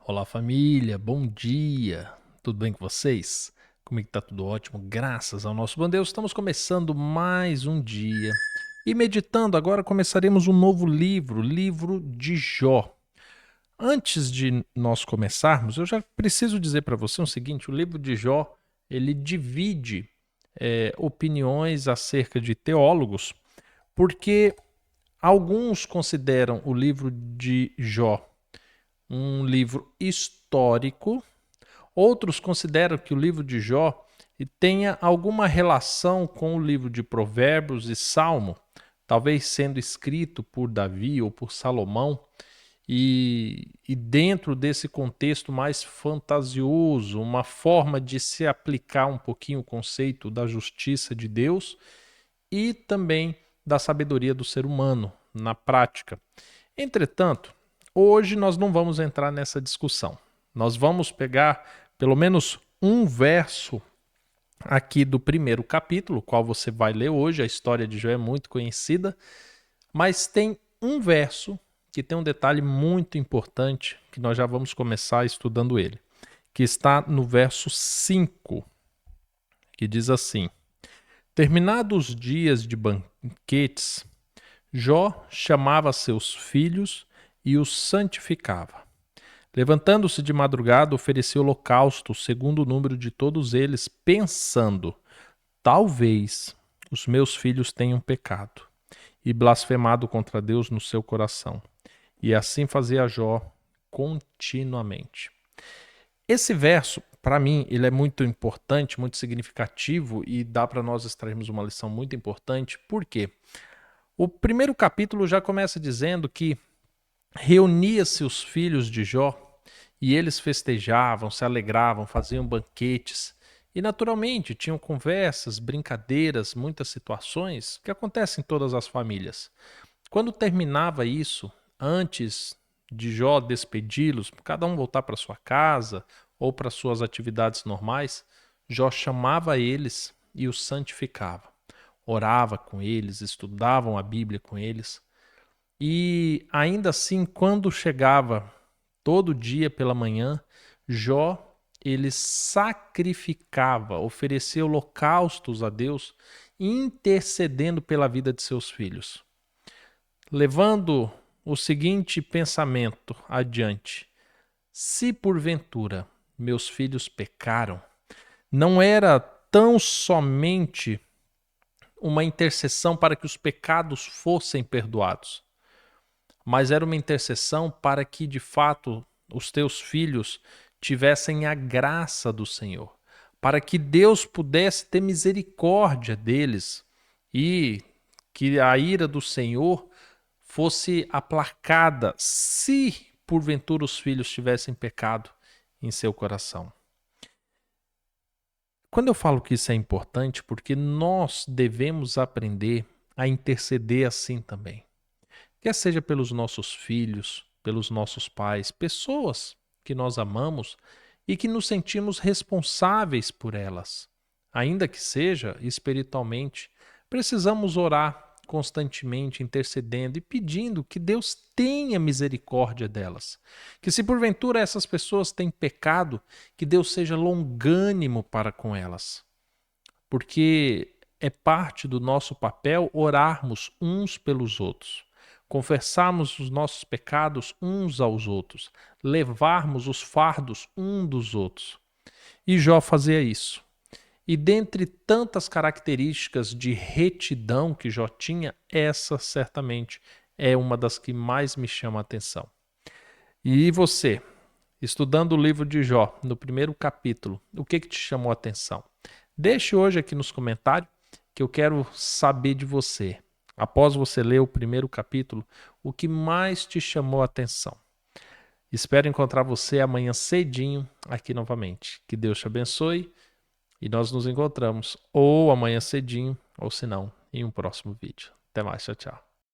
Olá família, bom dia, tudo bem com vocês? Comigo tá tudo ótimo, graças ao nosso bom Deus. Estamos começando mais um dia e meditando. Agora começaremos um novo livro, livro de Jó. Antes de nós começarmos, eu já preciso dizer para você o seguinte: o livro de Jó ele divide opiniões acerca de teólogos, porque alguns consideram o livro de Jó um livro histórico. Outros consideram que o livro de Jó tenha alguma relação com o livro de Provérbios e Salmo, talvez sendo escrito por Davi ou por Salomão, e dentro desse contexto mais fantasioso, uma forma de se aplicar um pouquinho o conceito da justiça de Deus e também da sabedoria do ser humano na prática. Entretanto, hoje nós não vamos entrar nessa discussão. Nós vamos pegar pelo menos um verso aqui do primeiro capítulo, qual você vai ler hoje. A história de Jó é muito conhecida, mas tem um verso que tem um detalhe muito importante que nós já vamos começar estudando ele, que está no verso 5, que diz assim: Terminados os dias de banquetes, Jó chamava seus filhos e os santificava. Levantando-se de madrugada, oferecia holocausto, segundo o número de todos eles, pensando: talvez os meus filhos tenham pecado e blasfemado contra Deus no seu coração. E assim fazia Jó continuamente. Esse verso, para mim, ele é muito importante, muito significativo e dá para nós extrairmos uma lição muito importante. Por quê? O primeiro capítulo já começa dizendo que reunia-se os filhos de Jó e eles festejavam, se alegravam, faziam banquetes e, naturalmente, tinham conversas, brincadeiras, muitas situações que acontecem em todas as famílias. Quando terminava isso, antes de Jó despedi-los, cada um voltar para sua casa ou para suas atividades normais, Jó chamava eles e os santificava. Orava com eles, estudavam a Bíblia com eles. E ainda assim, quando chegava todo dia pela manhã, Jó ele sacrificava, oferecia holocaustos a Deus, intercedendo pela vida de seus filhos, levando o seguinte pensamento adiante: se porventura meus filhos pecaram, não era tão somente uma intercessão para que os pecados fossem perdoados, mas era uma intercessão para que, de fato, os teus filhos tivessem a graça do Senhor, para que Deus pudesse ter misericórdia deles e que a ira do Senhor fosse aplacada se, porventura, os filhos tivessem pecado em seu coração. Quando eu falo que isso é importante, porque nós devemos aprender a interceder assim também. Quer seja pelos nossos filhos, pelos nossos pais, pessoas que nós amamos e que nos sentimos responsáveis por elas. Ainda que seja espiritualmente, precisamos orar constantemente, intercedendo e pedindo que Deus tenha misericórdia delas. Que se porventura essas pessoas têm pecado, que Deus seja longânimo para com elas. Porque é parte do nosso papel orarmos uns pelos outros, confessarmos os nossos pecados uns aos outros, levarmos os fardos uns dos outros. E Jó fazia isso. E dentre tantas características de retidão que Jó tinha, essa certamente é uma das que mais me chama a atenção. E você, estudando o livro de Jó, no primeiro capítulo, o que te chamou a atenção? Deixe hoje aqui nos comentários que eu quero saber de você. Após você ler o primeiro capítulo, o que mais te chamou a atenção? Espero encontrar você amanhã cedinho aqui novamente. Que Deus te abençoe e nós nos encontramos ou amanhã cedinho ou se não, em um próximo vídeo. Até mais, tchau, tchau.